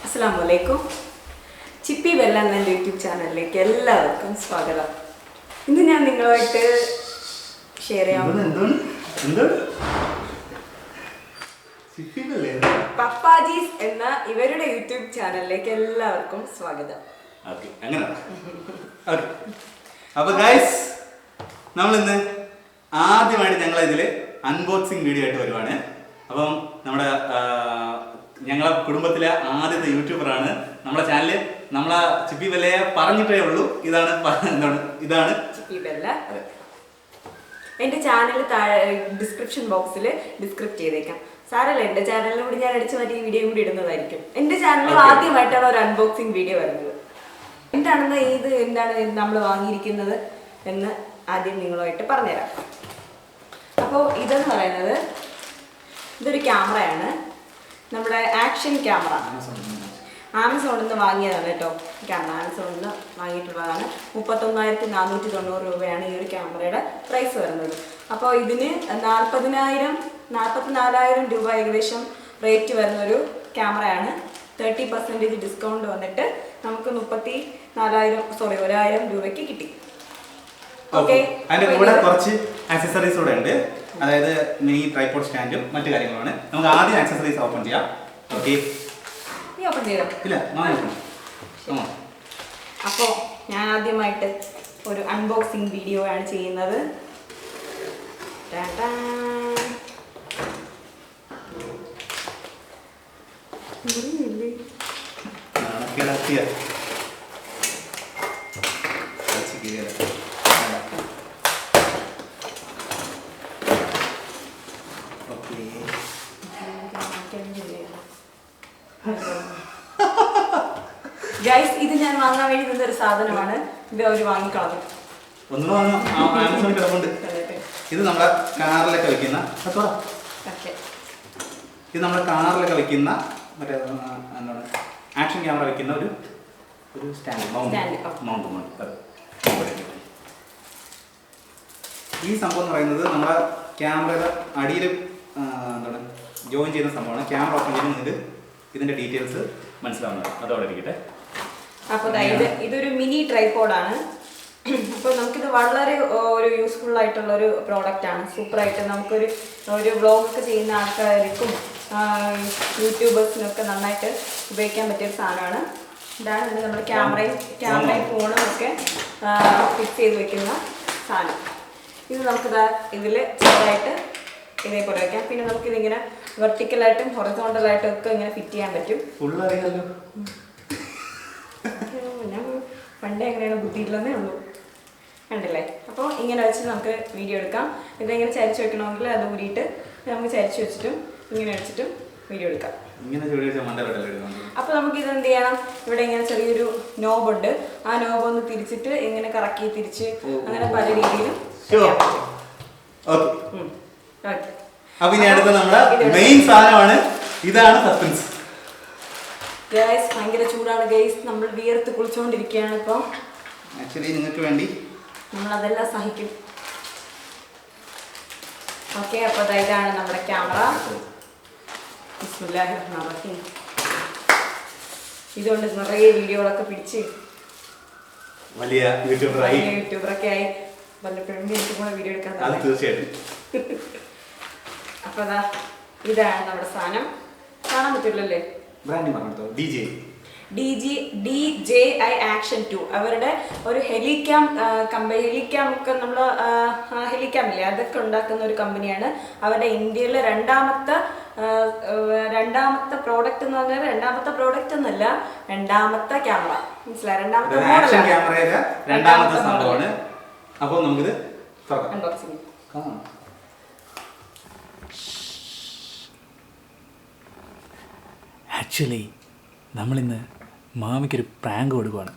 Assalamualaikum. ചിപ്പി വെല്ല എന്ന YouTube ചാനലിലേക്ക് എല്ലാവർക്കും സ്വാഗതം. ഇന്ന് ഞാൻ നിങ്ങളുമായിട്ട് ഷെയർ ചെയ്യാം പപ്പാജീസ് എന്ന ഇവരുടെ യൂട്യൂബ് ചാനലിലേക്ക് എല്ലാവർക്കും സ്വാഗതം. അപ്പൊ ഗൈസ്, നമ്മളിന്ന് ആദ്യമായിട്ട് ഞങ്ങൾ ഇതില് അൺബോക്സിംഗ് വീഡിയോ ആയിട്ട് വരുവാണ്. അപ്പം നമ്മുടെ ഞങ്ങളെ കുടുംബത്തിലെ ആദ്യത്തെ യൂട്യൂബറാണ്. നമ്മുടെ ചാനല് നമ്മളെ ചിപ്പി വെല്ലയെ പറഞ്ഞിട്ടേ ഉള്ളൂ. ഇതാണ് ചിപ്പി വെല്ല. എന്റെ ചാനൽ ഡിസ്ക്രിപ്ഷൻ ബോക്സിൽ ഡിസ്ക്രിപ്റ്റ് ചെയ്തേക്കാം. സാരല്ല, എന്റെ ചാനലിലും കൂടി ഞാൻ അടിച്ചു മാറ്റി വീഡിയോ കൂടി ഇടുന്നതായിരിക്കും. എന്റെ ചാനലിൽ ആദ്യമായിട്ടാണ് ഒരു അൺബോക്സിംഗ് വീഡിയോ വരുന്നത്. എന്താണ് നമ്മൾ വാങ്ങിയിരിക്കുന്നത് എന്ന് ആദ്യം നിങ്ങളുമായിട്ട് പറഞ്ഞുതരാം. അപ്പോൾ ഇതെന്ന് പറയുന്നത് ഇതൊരു ക്യാമറയാണ്. നമ്മുടെ ആക്ഷൻ ക്യാമറ ആമസോണിൽ നിന്ന് വാങ്ങിയതാണ് കേട്ടോ. ക്യാമറ ആമസോണിൽ നിന്ന് വാങ്ങിയിട്ടുള്ളതാണ്. 31,490 രൂപയാണ് ഈ ഒരു ക്യാമറയുടെ പ്രൈസ് വരുന്നത്. അപ്പോൾ ഇതിന് 44,000 രൂപ ഏകദേശം റേറ്റ് വരുന്നൊരു ക്യാമറയാണ്. 30% ഡിസ്കൗണ്ട് വന്നിട്ട് നമുക്ക് 1,000 രൂപയ്ക്ക് കിട്ടി. അതിന്റെ കൂടെ കുറച്ച് ആക്സസറീസ് കൂടെ ഉണ്ട്. അതായത് മിനി ട്രൈപോഡ് സ്റ്റാൻഡും മറ്റു കാര്യങ്ങളുമാണ്. നമുക്ക് ആദ്യം ആക്സസറീസ് ഓപ്പൺ ചെയ്യാം. ഓക്കെ, ഓപ്പൺ ചെയ്തോ? ഇല്ല, അപ്പോൾ ഞാൻ ആദ്യമായിട്ട് ഒരു അൺബോക്സിങ് വീഡിയോ ആണ് ചെയ്യുന്നത്. ഗൈസ്, ഇത് ഞാൻ വാങ്ങാൻ വേണ്ടി നിന്നൊരു സാധനമാണ്. ഇത് അവർ വാങ്ങിക്കളഞ്ഞു. ഇത് നമ്മുടെ കാറിലൊക്കെ വെക്കുന്ന മറ്റേ എന്താണ് ആക്ഷൻ ക്യാമറ വെക്കുന്ന ഒരു സ്റ്റാൻഡ് മൗണ്ട്. ഈ സംഭവം എന്ന് പറയുന്നത് നമ്മുടെ ക്യാമറയുടെ അടിയിൽ എന്താണ് ജോയിൻ ചെയ്യുന്ന സംഭവമാണ്. ക്യാമറ ഓപ്പൺ ചെയ്യുന്നത് ഇതിന്റെ ഡീറ്റെയിൽസ് മനസ്സിലാവുന്നത്. അതോടെ ഇരിക്കട്ടെ. അപ്പോൾ ഇതൊരു മിനി ട്രൈപോഡാണ്. അപ്പോൾ നമുക്കിത് വളരെ ഒരു യൂസ്ഫുൾ ആയിട്ടുള്ള ഒരു പ്രോഡക്റ്റ് ആണ്. സൂപ്പറായിട്ട് നമുക്കൊരു വ്ളോഗൊക്കെ ചെയ്യുന്ന ആൾക്കാർക്കും യൂട്യൂബേഴ്സിനൊക്കെ നന്നായിട്ട് ഉപയോഗിക്കാൻ പറ്റിയൊരു സാധനമാണ്. ഇതാണ് നമ്മുടെ ക്യാമറയും ഫോണും ഒക്കെ ഫിക്സ് ചെയ്ത് വെക്കുന്ന സാധനം. ഇത് നമുക്കിതാ ഇതിൽ ചെറുതായിട്ട് ഇതേപോലെ വയ്ക്കാം. പിന്നെ നമുക്കിതിങ്ങനെ വെർട്ടിക്കലായിട്ടും ഹൊറിസോണ്ടലായിട്ടും ഒക്കെ ഇങ്ങനെ ഫിറ്റ് ചെയ്യാൻ പറ്റും. ഞാൻ പണ്ടേ എങ്ങനെയാണ് ബുദ്ധിയില്ലെന്നേ ഉള്ളൂ. കണ്ടില്ലേ? അപ്പോൾ ഇങ്ങനെ വെച്ച് നമുക്ക് വീഡിയോ എടുക്കാം. ഇതെങ്ങനെ ചരിച്ച് വെക്കണമെങ്കിൽ അത് ഊരിയിട്ട് നമുക്ക് ചരിച്ച് വെച്ചിട്ടും ഇങ്ങനെ വെച്ചിട്ടും വീഡിയോ എടുക്കാം. അപ്പോൾ നമുക്ക് ഇത് എന്ത് ചെയ്യണം? ഇവിടെ ഇങ്ങനെ ചെറിയൊരു നോബുണ്ട്. ആ നോബ് ഒന്ന് തിരിച്ചിട്ട് ഇങ്ങനെ കറക്കി തിരിച്ച് അങ്ങനെ പല രീതിയിലും ചെയ്യാൻ പറ്റും. അപ്പൊ ഇനി അടുത്ത നമ്മുടെ മെയിൻ സാധനമാണ്. ഇതാണ് സസ്പെൻസ്. ഗൈസ്, ഭയങ്കര ചൂടാണ് ഗൈസ്. നമ്മൾ വിയർത്ത് കുളിച്ചുകൊണ്ടിരിക്കുകയാണ് ഇപ്പോൾ. ആക്ച്വലി നിങ്ങൾക്ക് വേണ്ടി നമ്മളതെല്ലാം സഹിക്കും. ഓക്കെ, അപ്പോൾ ഇതാണ് നമ്മുടെ ക്യാമറ. ബിസ്മില്ലാഹിർറഹ്മാനിർറഹീം. ഇതുകൊണ്ട് നിറയെ വീഡിയോകളൊക്കെ പിടിച്ച് വലിയ യൂട്യൂബറൊക്കെ ആയി. വല്ലപ്പോഴും എനിക്ക് കൂടെ വീഡിയോ എടുക്കാൻ തീർച്ചയായിട്ടും. അപ്പോൾ ഇതാണ് നമ്മുടെ സാധനം. കാണാൻ പറ്റില്ലല്ലേ? DJI ACTION 2 അവരുടെ ഒരു ഹെലിക്യാം ഒക്കെ നമ്മൾ ഹെലിക്യാം ഇല്ലേ, അതൊക്കെ ഉണ്ടാക്കുന്ന ഒരു കമ്പനിയാണ്. അവരുടെ ഇന്ത്യയിലെ രണ്ടാമത്തെ പ്രോഡക്റ്റ് എന്ന് പറഞ്ഞാൽ രണ്ടാമത്തെ പ്രോഡക്റ്റ് എന്നല്ല, രണ്ടാമത്തെ ക്യാമറ. മനസ്സിലായി? രണ്ടാമത്തെ സംഭവമാണ്. അപ്പോൾ നമുക്കിത് അൺബോക്സിംഗ്. ആക്ച്വലി നമ്മളിന്ന് മാമിക്കൊരു പ്രാങ്ക് കൊടുക്കുകയാണ്.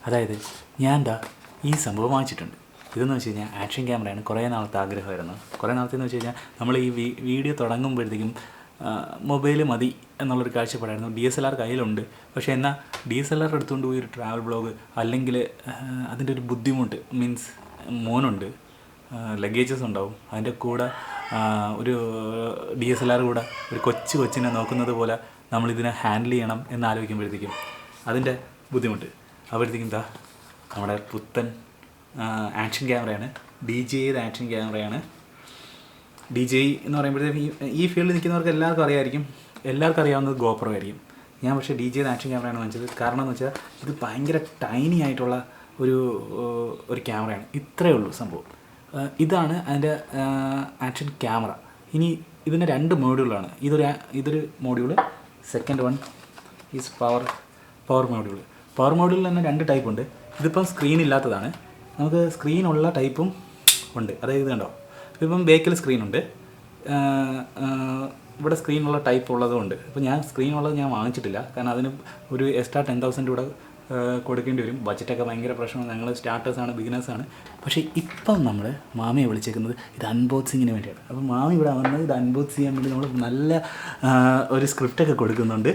അതായത് ഞാൻ ഈ സംഭവം വാങ്ങിച്ചിട്ടുണ്ട്. ഇതെന്ന് വെച്ച് കഴിഞ്ഞാൽ ആക്ഷൻ ക്യാമറയാണ്. കുറേ നാളത്തെ ആഗ്രഹമായിരുന്നു. കുറേ നാളത്തെന്ന് വെച്ച് കഴിഞ്ഞാൽ നമ്മൾ ഈ വീഡിയോ തുടങ്ങുമ്പോഴത്തേക്കും മൊബൈൽ മതി എന്നുള്ളൊരു കാഴ്ചപ്പാടായിരുന്നു. DSLR കയ്യിലുണ്ട്. പക്ഷേ എന്നാൽ DSLR എടുത്തുകൊണ്ട് പോയി ഒരു ട്രാവൽ ബ്ലോഗ് അല്ലെങ്കിൽ അതിൻ്റെ ഒരു ബുദ്ധിമുട്ട് മീൻസ് മോനുണ്ട്, ലഗേജസ് ഉണ്ടാവും, അതിൻ്റെ കൂടെ ഒരു DSLR കൂടെ ഒരു കൊച്ചിനെ നോക്കുന്നത് പോലെ നമ്മളിതിനെ ഹാൻഡിൽ ചെയ്യണം എന്നാലോചിക്കുമ്പോഴത്തേക്കും അതിൻ്റെ ബുദ്ധിമുട്ട്. അപ്പോഴത്തേക്കും എന്താ നമ്മുടെ പുത്തൻ ആക്ഷൻ ക്യാമറയാണ്, DJI ആക്ഷൻ ക്യാമറയാണ്. DJI എന്ന് പറയുമ്പോഴത്തേക്കും ഈ ഫീൽഡിൽ നിൽക്കുന്നവർക്ക് എല്ലാവർക്കും അറിയാമായിരിക്കും, എല്ലാവർക്കും അറിയാവുന്നത് GoPro ആയിരിക്കും. ഞാൻ പക്ഷേ DJI ആക്ഷൻ ക്യാമറയാണ് വാങ്ങിച്ചത്. കാരണം എന്ന് വെച്ചാൽ ഇത് ഭയങ്കര ടൈനി ആയിട്ടുള്ള ഒരു ക്യാമറയാണ്. ഇത്രയേ ഉള്ളൂ സംഭവം. ഇതാണ് അതിൻ്റെ ആക്ഷൻ ക്യാമറ. ഇനി ഇതിന് 2 മോഡ്യൂളാണ്. ഇതൊരു module, second one is power module. Power മോഡ്യൂളിൽ തന്നെ 2 ടൈപ്പ് ഉണ്ട്. ഇതിപ്പം സ്ക്രീൻ ഇല്ലാത്തതാണ്. നമുക്ക് സ്ക്രീനുള്ള ടൈപ്പും ഉണ്ട്. അതായത് ഇത് കണ്ടോ, ഇപ്പം ബേക്കിൽ സ്ക്രീനുണ്ട്, ഇവിടെ സ്ക്രീനുള്ള ടൈപ്പ് ഉള്ളതും ഉണ്ട്. ഇപ്പോൾ ഞാൻ സ്ക്രീനുള്ളത് ഞാൻ വാങ്ങിച്ചിട്ടില്ല, കാരണം അതിന് ഒരു എക്സ്ട്രാ 10,000 രൂപ കൊടുക്കേണ്ടി വരും. ബഡ്ജറ്റൊക്കെ ഭയങ്കര പ്രശ്നമാണ്. ഞങ്ങൾ സ്റ്റാർട്ടേഴ്സാണ്, ബിഗിനേഴ്സാണ്. പക്ഷേ ഇപ്പം നമ്മൾ മാമിയെ വിളിച്ചേക്കുന്നത് ഇത് അൺബോക്സിങ്ങിന് വേണ്ടിയാണ്. അപ്പോൾ മാമി ഇവിടെ വന്നത് ഇത് അൺബോക്സ് ചെയ്യാൻ വേണ്ടി നമ്മൾ നല്ല ഒരു സ്ക്രിപ്റ്റൊക്കെ കൊടുക്കുന്നുണ്ട്.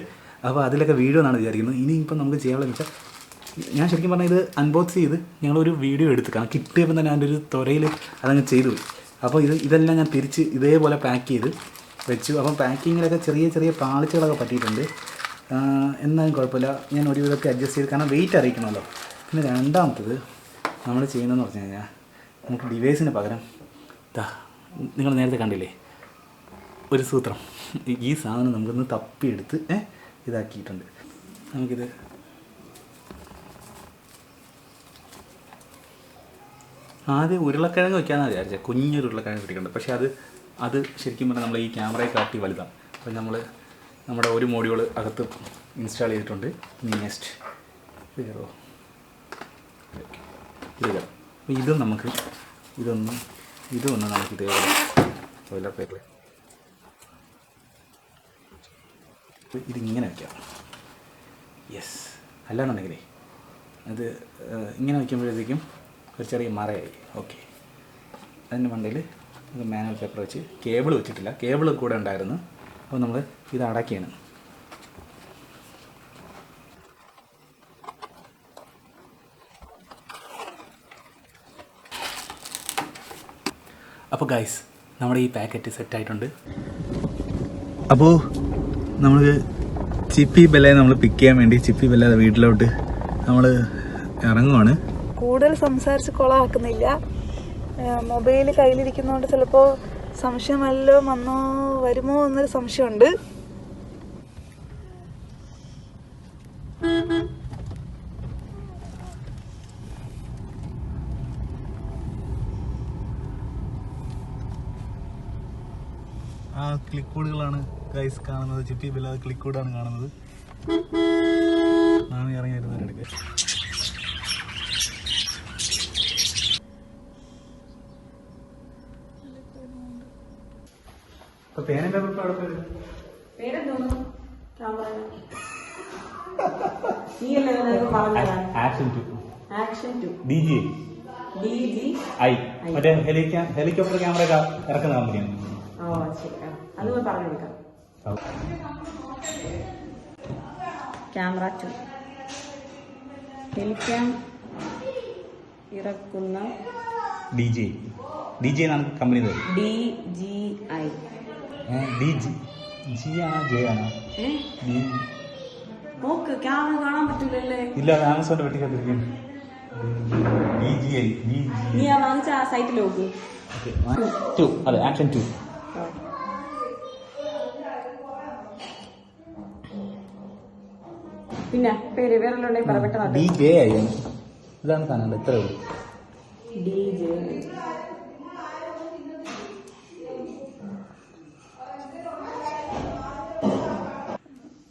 അപ്പോൾ അതിലൊക്കെ വീഡിയോ എന്നാണ് വിചാരിക്കുന്നത്. ഇനിയിപ്പം നമുക്ക് ചെയ്യാനുള്ളതെന്ന് വെച്ചാൽ, ഞാൻ ശരിക്കും പറഞ്ഞാൽ ഇത് അൺബോക്സ് ചെയ്ത് ഞങ്ങളൊരു വീഡിയോ എടുത്ത്, കാരണം കിട്ടിയപ്പോൾ തന്നെ അതിൻ്റെ ഒരു ത്വരയിൽ അതങ്ങ് ചെയ്തു പോയി. അപ്പോൾ ഇതെല്ലാം ഞാൻ തിരിച്ച് ഇതേപോലെ പാക്ക് ചെയ്ത് വെച്ചു. അപ്പം പാക്കിങ്ങിലൊക്കെ ചെറിയ പാളിച്ചകളൊക്കെ പറ്റിയിട്ടുണ്ട്. എന്നാലും കുഴപ്പമില്ല, ഞാൻ ഒരു വിധമൊക്കെ അഡ്ജസ്റ്റ് ചെയ്ത്, കാരണം വെയിറ്റ് അറിയിക്കണമല്ലോ. പിന്നെ രണ്ടാമത്തത് നമ്മൾ ചെയ്യുന്നതെന്ന് പറഞ്ഞു കഴിഞ്ഞാൽ, നമുക്ക് ഡിവൈസിന് പകരം നിങ്ങൾ നേരത്തെ കണ്ടില്ലേ ഒരു സൂത്രം, ഈ സാധനം നമുക്കൊന്ന് തപ്പിയെടുത്ത് ഇതാക്കിയിട്ടുണ്ട്. നമുക്കിത് ആദ്യം ഉരുളക്കിഴങ്ങ് വയ്ക്കാമെന്ന് വിചാരിച്ചത്, കുഞ്ഞൊരു ഉരുളക്കിഴങ്ങ് കിട്ടിയിട്ടുണ്ട്. പക്ഷേ അത് ശരിക്കും പറഞ്ഞാൽ നമ്മൾ ഈ ക്യാമറയെ കാട്ടി വലുതാണ്. അപ്പോൾ നമ്മുടെ ഒരു മോഡ്യൂൾ അകത്ത് ഇൻസ്റ്റാൾ ചെയ്തിട്ടുണ്ട്. ഇനി നെക്സ്റ്റ് ഇത് കയറുമോ, ഇത് കയറും. അപ്പോൾ ഇതും നമുക്ക് ഇതൊന്ന് നമുക്ക് ഇതേപോലെ ഓയിലർ പേപ്പറിൽ ഇതിങ്ങനെ വയ്ക്കാം. യെസ്, അല്ലാന്നുണ്ടെങ്കിലേ അത് ഇങ്ങനെ വയ്ക്കുമ്പോഴത്തേക്കും ഒരു ചെറിയ മറയായി. ഓക്കെ, അതിൻ്റെ മണ്ടയിൽ മാനുവൽ പേപ്പർ വെച്ച്, കേബിൾ വെച്ചിട്ടില്ല, കേബിൾ കൂടെ ഉണ്ടായിരുന്നു. അപ്പോൾ നമ്മൾ ഇത് അടക്കിയാണ്. അപ്പോൾ ഗൈസ്, നമ്മുടെ ഈ പാക്കറ്റ് സെറ്റായിട്ടുണ്ട്. അപ്പോൾ നമ്മൾ ചിപ്പി ബെല്ലയെ നമ്മൾ പിക്ക് ചെയ്യാൻ വേണ്ടി ചിപ്പി ബെല്ല വീട്ടിലോട്ട് നമ്മൾ ഇറങ്ങുവാണ്. കൂടുതൽ സംസാരിച്ച് കൊളാക്കുന്നില്ല. മൊബൈൽ കയ്യിലിരിക്കുന്നതുകൊണ്ട് ചിലപ്പോൾ സംശയം വല്ലതും വരുമോ എന്നൊരു സംശയമുണ്ട്. ആ ക്ലിക്ക് കോഡുകളാണ് ഗൈസ് കാണുന്നത്. ചിപ്പി ബെല്ല ക്ലിക്ക് കോഡാണ് കാണുന്നത്. നാളെ ഇറങ്ങി വരുന്നവരെടുക്കുക. പേനന്റെ മറ്റേ ഹെലികോപ്റ്റർ ക്യാമറ ഇറക്കുന്ന കമ്പനിയാണ്. ക്യാമറ 2 ഹെലിക്യാം ഇറക്കുന്ന DJI എന്നാണ് കമ്പനി. DJI നോക്ക്, ക്യാമറ കാണാൻ പറ്റില്ലല്ലേ? ഇല്ല, ആമസോണിന്റെ വെട്ടിക്കത്തിരിക്കുന്നു. നീ ആ വാങ്ങിച്ച ആ സൈറ്റിൽ നോക്ക്. അതെ, ആക്ഷൻ 2. പിന്നെ പേര് വേറെ പറയപ്പെട്ടതാണ്. DJI ഇതാണ് കാണേണ്ടത്. ഇത്രേ ഉള്ളൂ. DJI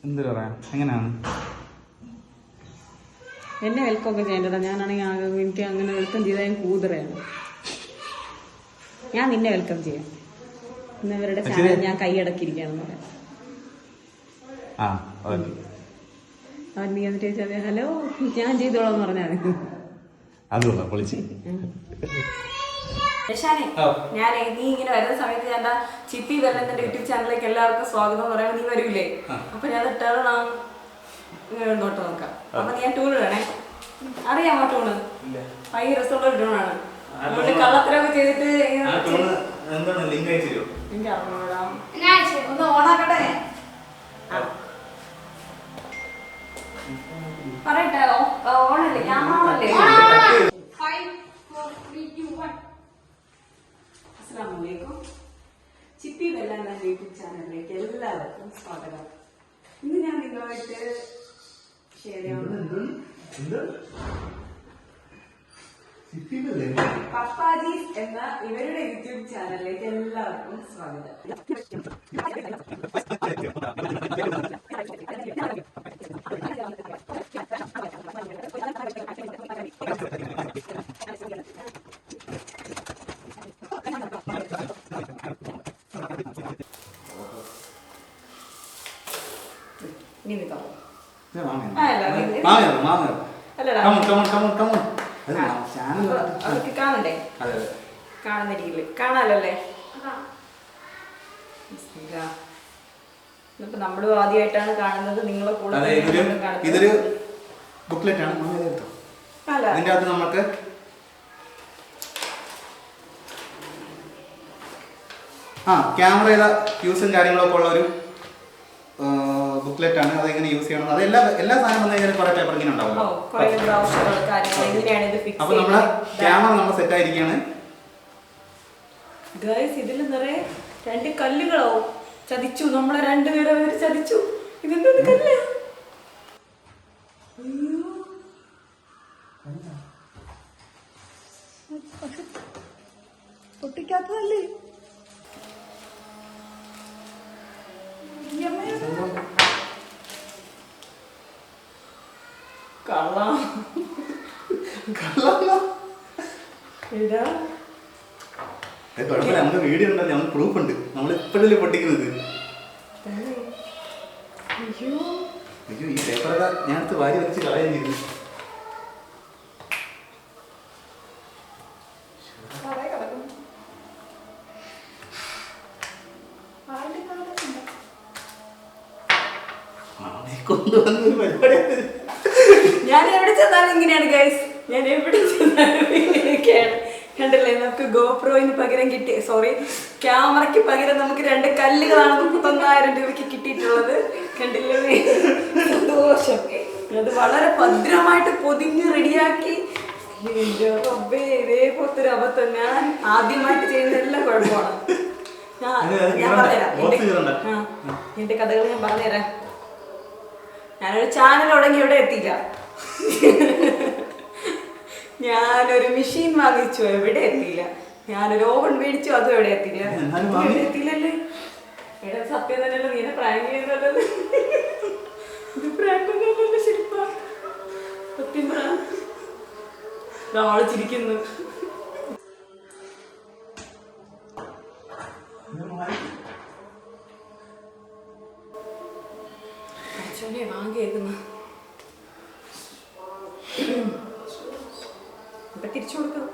എന്ത് പറയാ, എങ്ങനെയാണ് എന്നെ വെൽക്കം ഒക്കെ ചെയ്യേണ്ടതാ. ഞാനാണെങ്കിൽ എനിക്ക് അങ്ങനെ വെൽക്കം ചെയ്താൽ ഞാൻ കൂതറയാണ്. ഞാൻ നിന്നെ വെൽക്കം ചെയ്യാം. ഇന്ന് ഇവരുടെ ചാനൽ ഞാൻ കൈയടക്കിയിരിക്കുകയാണെന്ന് പറയാം. അവൻ നീ എന്നിട്ട് ചോദിച്ചാൽ ഹലോ ഞാൻ ചെയ്തോളാം എന്ന് പറഞ്ഞാൽ ഞാൻ നീ ഇങ്ങനെ വരുന്ന സമയത്ത് ഞാൻ ചിപ്പി വെല്ലത്തിന്റെ യൂട്യൂബ് ചാനലിലേക്ക് എല്ലാവർക്കും സ്വാഗതം എന്ന് പറയുമ്പോൾ നീ വരൂലേ? അപ്പൊ ഞാൻ ടേണാം നോട്ട് നോക്കാം. അപ്പൊ ഞാൻ ടൂൺ ഇടണേ. അറിയാമോ ടൂണ്? ഭയങ്കര രസമുള്ള ഒരു ടൂണാണ്. കള്ളത്തരമൊക്കെ ചെയ്തിട്ട് എനിക്ക് അറിഞ്ഞൂടാ. ഒന്ന് ഓണാക്കട്ടെ. പറയട്ടെ, ഓണല്ലേ, ക്യാമറ ഓണല്ലേ? 5 4 3 2 1. അസ്സലാമു അലൈക്കും. ചിപ്പി വെല്ലാൻ യൂട്യൂബ് ചാനലിലേക്ക് എല്ലാവർക്കും സ്വാഗതം. ഇന്ന് ഞാൻ നിങ്ങളുമായിട്ട് ഷെയർ ചെയ്യാവുന്നത് പപ്പാജീസ് എന്ന ഇവരുടെ യൂട്യൂബ് ചാനലിലേക്ക് എല്ലാവർക്കും സ്വാഗതം. ഇനി നിൽക്കാം. അവർക്ക് കാണണ്ടേ? കാണുന്ന രീതിയിൽ കാണാലോ അല്ലേ? ഇപ്പൊ നമ്മളും ആദ്യമായിട്ടാണ് കാണുന്നത്. നിങ്ങളെ കൂടെ ഇതൊരു ബുക്ക്ലെറ്റ് ആണ്. ഇതിന്റെ അകത്ത് നമുക്ക് ക്യാമറയുടെ യൂസും കാര്യങ്ങളൊക്കെ ഉള്ള ഒരു ബുക്ക്ലെറ്റ് ആണ്. അതെങ്ങനെ യൂസ് ചെയ്യണം, അത് എല്ലാ സാധനം വന്നു കഴിഞ്ഞാൽ കുറെ പേപ്പർ ഇങ്ങനെ ഉണ്ടാവും. അപ്പൊ നമ്മളെ ക്യാമറ നമ്മൾ സെറ്റ് ആയിരിക്കുകയാണ്. ഇതിൽ നിറയെ 2 കല്ലുകളോ ചതിച്ചു, നമ്മളെ 2 പേരെ ചതിച്ചു. ഇതെന്താ കല്ല്? പൊട്ടിക്കാത്തതല്ലേ? നമുക്ക് വീഡിയോ ഉണ്ടല്ലോ, നമുക്ക് പ്രൂഫ് ഉണ്ട്. നമ്മൾ ഇപ്പോഴല്ലേ പൊട്ടിക്കുന്നത്. അയ്യോ, ഈ പേപ്പറൊക്കെ ഞാൻ അടുത്ത് വാരി വെച്ച് കളയുന്നില്ല. കൊണ്ടുവന്നൊരു പരിപാടി. ഞാൻ എവിടെ ചെന്നാലും ഇങ്ങനെയാണ് ഗൈസ്. ഞാൻ എവിടെ ചെന്നാലും ഇങ്ങനെയൊക്കെയാണ്. കണ്ടില്ലേ, നമുക്ക് ഗോപ്രോയിന് പകരം കിട്ടിയ ക്യാമറയ്ക്ക് പകരം നമുക്ക് 2 കല്ലുകളാണ് 31,000 രൂപയ്ക്ക് കിട്ടിയിട്ടുള്ളത്. കണ്ടില്ലേ, സന്തോഷം. അത് വളരെ ഭദ്രമായിട്ട് പൊതിഞ്ഞ് റെഡിയാക്കി. ഇതേപോലത്തെ ഒരു അബദ്ധം ഞാൻ ആദ്യമായിട്ട് ചെയ്യുന്നതെല്ലാം കുഴപ്പമാണ്. ഞാൻ പറഞ്ഞുതരാം, എന്റെ കഥകൾ ഞാൻ പറഞ്ഞുതരാം. ഞാനൊരു ചാനൽ തുടങ്ങി എവിടെ എത്തിയില്ല. ഞാനൊരു മെഷീൻ വാങ്ങിച്ചു, എവിടെ എത്തിയില്ല. ഞാനൊരു ഓവൻ മേടിച്ചു, അതും എവിടെ എത്തിയില്ല. എത്തിയില്ലല്ലേ? എവിടെ സത്യം തന്നെയല്ലോ, നീ പ്രാങ്ക് ചെയ്യുന്നല്ലോ. ഇത് പ്രാങ്കൊന്നുമല്ലല്ലോ ശരിപ്പാ. സത്യം പറ, ആള് ചിരിക്കുന്നു. വാങ്ങിയേക്കുന്നു. ഇപ്പൊ തിരിച്ചു കൊടുക്കാം.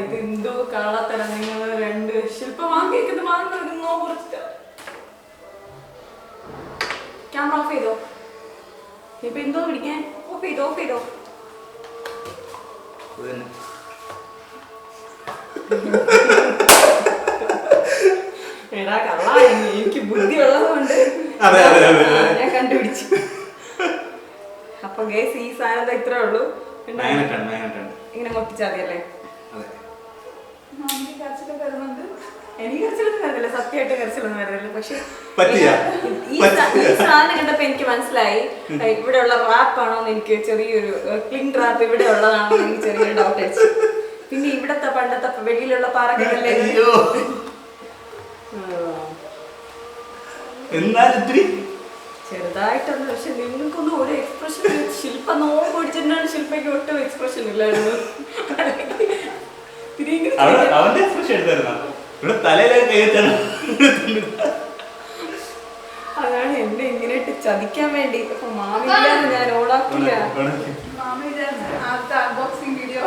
ഇത് എന്തോ കാണാത്തര. നിങ്ങൾ 2 ശില്പം വാങ്ങിയേക്കുന്നത് വാങ്ങുന്നോ? ക്യാമറ ഓഫ് ചെയ്തോ? ഇപ്പൊ എന്തോ പിടിക്കാൻ? ഓഫ് ചെയ്തോ? എടാ കള്ളാ, എനിക്ക് ബുദ്ധി ഉള്ളതുകൊണ്ട് ഞാൻ കണ്ടുപിടിച്ചു. അപ്പൊ ഗൈസ്, ഈ സാധനം ഇത്രേ ഉള്ളൂ. ഇങ്ങനെ കൊട്ടിച്ചാൽ മതിയല്ലേ? എനിക്ക് കരച്ചിലൊക്കെ വരുന്നുണ്ട്. എനിക്ക് കരച്ചിലൊന്നും വരുന്നില്ല, സത്യമായിട്ട് കരച്ചിലൊന്നും വരുന്നില്ല. പക്ഷെ ഈ സാധനം കണ്ടപ്പോ എനിക്ക് മനസ്സിലായി ഇവിടെയുള്ള റാപ്പാണോന്ന്. എനിക്ക് ചെറിയൊരു ക്ലിങ് റാപ്പ് ഇവിടെ ഉള്ളതാണോ എനിക്ക് ചെറിയൊരു ഡൗട്ട് അടിച്ചു. പിന്നെ ഇവിടത്തെ പണ്ടത്തെ വെളിയിലുള്ള പാറക്കല്ലേ ചെറുതായിട്ടൊന്നും. പക്ഷെ നിങ്ങൾക്കൊന്നും ഒരു എക്സ്പ്രഷൻ, ശില്പ നോമ്പ് പിടിച്ചിട്ടാണ്. ശില്പയ്ക്ക് ഒട്ടും എക്സ്പ്രഷൻ ഇല്ലായിരുന്നു. അതാണ് എന്നെ ഇങ്ങനെ ചതിക്കാൻ വേണ്ടി. അപ്പൊ മാമില്ലാന്ന് ഞാൻ ഓണാക്കില്ല. Unboxing video.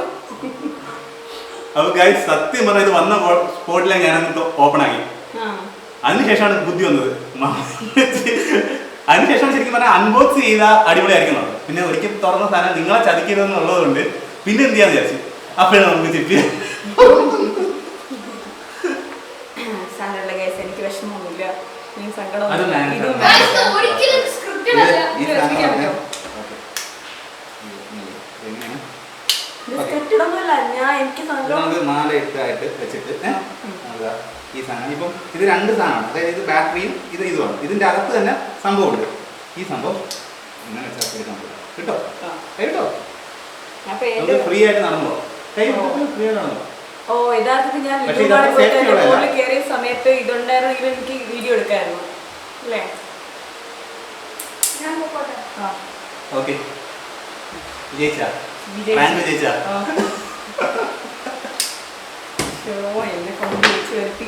അപ്പൊ ഗൈസ്, സത്യം പറഞ്ഞ ഇത് വന്ന സ്പോട്ടിലെ ഞാൻ ഓപ്പൺ ആക്കി. അതിനുശേഷമാണ് ബുദ്ധി വന്നത്. അതിനുശേഷം ശരിക്കും പറഞ്ഞാൽ അൺബോക്സ് ചെയ്ത അടിപൊളിയായിരിക്കും. പിന്നെ ഒരിക്കൽ തുറന്ന സാധനം നിങ്ങളെ ചതിക്കരുതെന്നുള്ളത് കൊണ്ട് പിന്നെ എന്ത് ചെയ്യാന്ന് വിചാരിച്ചു. അപ്പോഴാണ് നമുക്ക് ചിപ്പി. സാരമുള്ള കേസ്, എനിക്ക് വിഷമമൊന്നുമില്ല. ഇനി സങ്കടം അത് ഇതും ഒരിക്കലും സ്ക്രിപ്റ്റഡ് അല്ല. സ്ക്രിപ്റ്റഡൊന്നുമല്ല, ഞാൻ എനിക്ക് സങ്കടം. നമുക്ക് 4 8 വെച്ചിട്ട് ഈ സാധനം ഇപ്പം ഇത് 2 സാധനമാണ്. അതായത് ഇത് ബാറ്ററിയും ഇതുമാണ്. ഇതിന്റെ അകത്ത് തന്നെ സംഭവമുണ്ട്. ഈ സംഭവം ഇങ്ങനെ വെച്ചാൽ എടുക്കാൻ പറ്റും. കിട്ടോ കേട്ടോ? അപ്പൊ നമുക്ക് ഫ്രീ ആയിട്ട് നടന്നോ? ഫ്രീ ആയിട്ട് നടന്നോ? ഓ, യഥാർത്ഥത്തിൽ ഞാൻ പക്ഷേ ഇതൊക്കെ safety ഉള്ളതല്ല. ഫോണിൽ കയറിയ സമയത്ത് ഇതുണ്ടായിരുന്നെങ്കിൽ എനിക്ക് വീഡിയോ എടുക്കായിരുന്നു അല്ലേ? ഞാൻ പോട്ടെ. ആ, ഓക്കെ വിജയിച്ചാ വിജയിച്ചു. പ്ലാൻ വിജയിച്ചാ ആ. ശോ, എന്നെ കൊണ്ട് വിളിച്ചു വരുത്തി.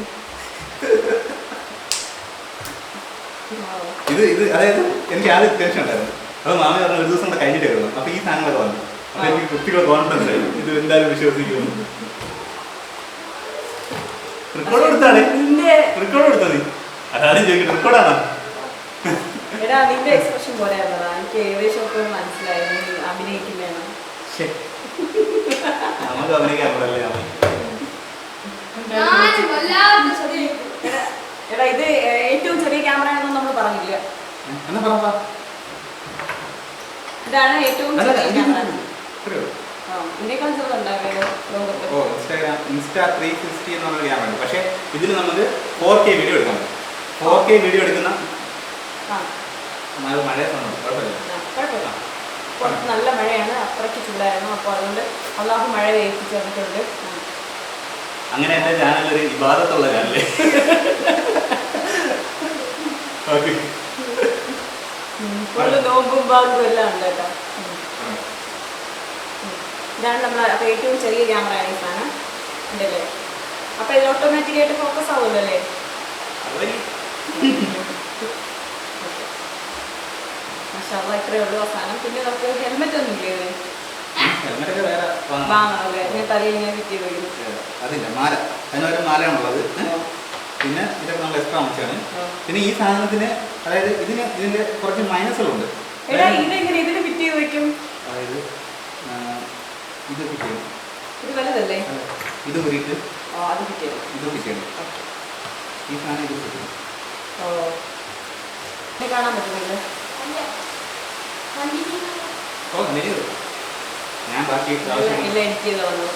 ഇത് അതായത് എനിക്ക് ആദ്യം ടെൻഷൻ ഉണ്ടായിരുന്നു. അത് മാമി പറഞ്ഞ ഒരു ദിവസം കൂടെ കഴിഞ്ഞിട്ട് വരുന്നു. അപ്പൊ ഈ സാധനങ്ങളൊക്കെ വന്നു. അപ്പൊ എനിക്ക് കുട്ടികളെ കോൺഫിഡൻസ് ആയി ഇത് എന്തായാലും വിശ്വസിക്കുന്നു. റെക്കോർഡ് കൊടുത്താണ് റെക്കോർഡ് കൊടുത്തോ നീ? അതാദ്യം ചോദിക്കട്ടെ, റെക്കോർഡാണോ? എടാ, നിന്റെ എക്സ്പ്രഷൻ പോരായിരുന്നടാ. എനിക്ക് ഏകദേശം ഒക്കെ മനസ്സിലായി നീ അഭിനയിക്കുന്നതാണ്. നമുക്ക് അഭിനയിക്കാൻ കൂടല്ലേ മാമി? ഞാൻ വല്ലാതെ ശ്രദ്ധിക്കും. എടാ, ഇത് ഏറ്റവും ചെറിയ ക്യാമറ ആണെന്ന് നമ്മൾ പറഞ്ഞില്ല. എന്നാ പറ. ഇതാണ് ഏറ്റവും ചെറിയ ക്യാമറ. ഇത്രയോ? ഇതിനേക്കാൾ ചെറുതുണ്ടാവുമല്ലോ ലോകത്ത്. ഓ, ഇൻസ്റ്റാ 360 എന്ന് പറഞ്ഞ ക്യാമറ ഉണ്ട്. പക്ഷേ ഇതിൽ നമുക്ക് 4K വീഡിയോ എടുക്കാൻ പറ്റും. 4K വീഡിയോ എടുക്കുന്ന ആ, മഴ സമയം കുഴപ്പമില്ല. കുഴപ്പമില്ല. കുറച്ച് നല്ല മഴയാണ്, അത്രയ്ക്ക് ചൂടായിരുന്നു. അപ്പോൾ അതുകൊണ്ട് അള്ളാഹു മഴ വേവിച്ച് തന്നിട്ടുണ്ട്. അങ്ങനെ എൻ്റെ ചാനലൊരു ഇബാദത്തുള്ള ചാനലേ. ഓക്കെ, ഫുള്ള് നോമ്പും ബാഗും എല്ലാം ഉണ്ട് കേട്ടോ. ഇതാണ് നമ്മൾ അപ്പോൾ ഏറ്റവും ചെറിയ ക്യാമറയാണ് ഈ സാധനം ഉണ്ടല്ലേ. അപ്പോൾ ഇത് ഓട്ടോമാറ്റിക്കായിട്ട് ഫോക്കസ് ആവുമല്ലോ അല്ലേ? മാഷാഅല്ലാ, ഇത്രയേ ഉള്ളൂ ആ സാധനം. പിന്നെ നമുക്ക് ഹെൽമെറ്റ് ഒന്നും ഇല്ലേ ഇതിന്? ഹെൽമെറ്റൊക്കെ വേറെ വാങ്ങണമല്ലേ? ഞാൻ തലയിൽ ഇങ്ങനെ ഫിറ്റ് ചെയ്ത് വയ്ക്കുന്നു. അതില്ല, മാല. അതിനൊരു മാലയാണുള്ളത്. പിന്നെ ഇതൊക്കെ നമ്മൾ എക്സ്ട്രാ അമിച്ചാണ്. പിന്നെ ഈ സാധനത്തിന് അതായത് ഇതിന്റെ കുറച്ച് മൈനസുകളുണ്ട്. എടാ, ഇതെങ്ങനെ ഇതിന് ഫിറ്റ് ചെയ്ത് വയ്ക്കും? അതായത് ഇത് ഫിറ്റ് ചെയ്യണം. ഇത് വലുതല്ലേ? ഇത് ഊരിയിട്ട് അത് ഫിറ്റ് ചെയ്യും. ഇത് ഫിറ്റ് ചെയ്യണം. ഈ സാധനം ഇത് ഫിറ്റ് ചെയ്യണം. ഓ, ഇത് കാണാൻ പറ്റുന്നില്ലേ? അല്ല. കണ്ടിന്യൂ. ഓ, നെയ്ത് ഞാൻ ബാക്കി ഇല്ല, ആവശ്യം എനിക്ക് ചെയ്ത് വന്നു.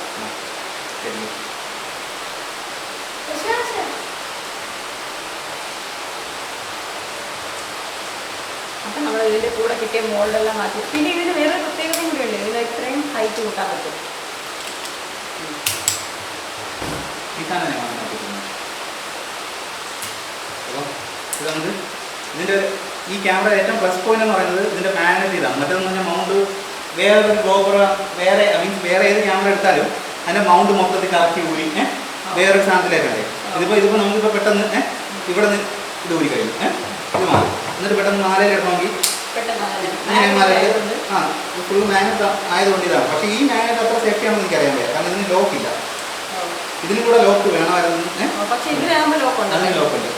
പക്ഷേ അപ്പം നമ്മൾ ഇതിൻ്റെ കൂടെ കിട്ടിയ മോൾഡെല്ലാം മാറ്റി. പിന്നെ ഇതിന് വേറെ പ്രത്യേകതയും കൂടി ഉണ്ട്. ഇതിന് ഇത്രയും ഹൈറ്റ് കൂട്ടാൻ പറ്റും. ഈ സാധനം ഞാൻ മാറ്റിയിട്ടുണ്ട്. അപ്പോൾ ഇത് നമുക്ക് ഇതിൻ്റെ ഈ ക്യാമറ ഏറ്റവും പ്ലസ് പോയിന്റ് എന്ന് പറയുന്നത് ഇതിൻ്റെ മാഗ്നറ്റ് ഇതാണ്. മറ്റേതെന്ന് പറഞ്ഞാൽ മൗണ്ട് വേറൊരു ഗോപുര വേറെ മീൻസ് വേറെ ഏത് ക്യാമറ എടുത്താലും അതിൻ്റെ മൗണ്ട് മൊത്തത്തിൽ കറക്റ്റ് ഊരി വേറൊരു സാധനത്തിലേക്കല്ലേ. ഇതിപ്പോൾ നമുക്കിപ്പോൾ പെട്ടെന്ന് ഇവിടെ നിന്ന് ഇത് ഊരി കഴിയും. ഇത് മാറി എന്നിട്ട് പെട്ടെന്ന് മാലയിൽ ഇടണമെങ്കിൽ ഇങ്ങനെ മാലയിൽ ഫുൾ മാഗ്നറ്റ് ആയതുകൊണ്ട് ഇതാണ്. പക്ഷേ ഈ മാഗ്നറ്റ് അത്ര സേഫ്റ്റി ആണെന്ന് എനിക്കറിയാൻ പറ്റില്ല. കാരണം ഇതിന് ലോക്കില്ല. ഇതിനും കൂടെ ലോക്ക് വേണമായിരുന്നു. പക്ഷേ ഇതിനാകുമ്പോൾ ലോക്കുണ്ട്. അതിന് ലോക്കുണ്ട്.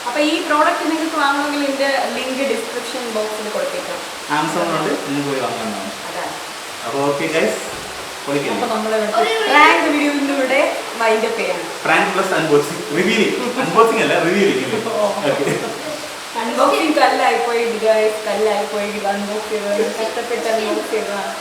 അപ്പോൾ ഈ പ്രോഡക്റ്റ് നിങ്ങൾക്ക് വാങ്ങണമെങ്കിൽ ഇതിൻ്റെ ലിങ്ക് ഡിസ്ക്രിപ്ഷൻ ബോക്സിൽ കൊടുത്തേക്കാം. ആമസോണിലുണ്ട്, നിങ്ങൾക്ക് പോയി വാങ്ങാവുന്നതാണ്. അതാണ്. അപ്പോൾ ഓക്കെ ഗൈസ്, പൊളിക്കാം. അപ്പോൾ നമ്മൾ പ്രാങ്ക് വീഡിയോയിലൂടെ വൈൻഡപ്പ് ചെയ്യണം. Prank plus unboxing, revealing. Unboxing അല്ല, റിവീലിംഗ്. ഓക്കെ, അൺബോക്സിംഗ് കല്ലായിപ്പോയി ഗൈസ്, കല്ലായിപ്പോയി. അൺബോക്സ് ചെയ്തത് കഷ്ടപ്പെട്ട് അൺബോക്സ് ചെയ്തതാണ്.